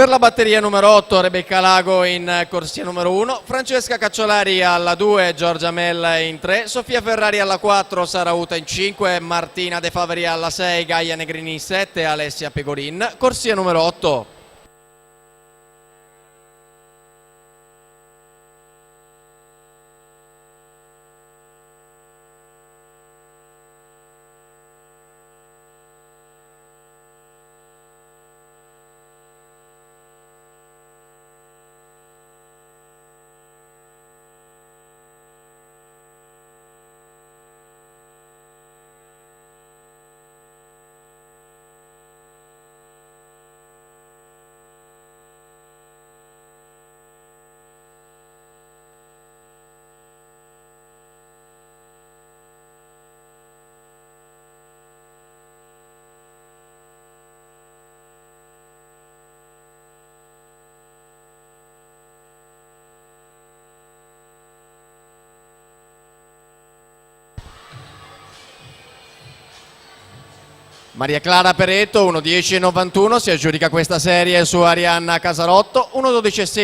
Per la batteria numero 8 Rebecca Lago in corsia numero 1, Francesca Cacciolari alla 2, Giorgia Mella in 3, Sofia Ferrari alla 4, Sara Uta in 5, Martina De Faveri alla 6, Gaia Negrini in 7, Alessia Pegorin, corsia numero 8. Maria Clara Peretto 1.10.91 si aggiudica questa serie su Arianna Casarotto 1.12.16.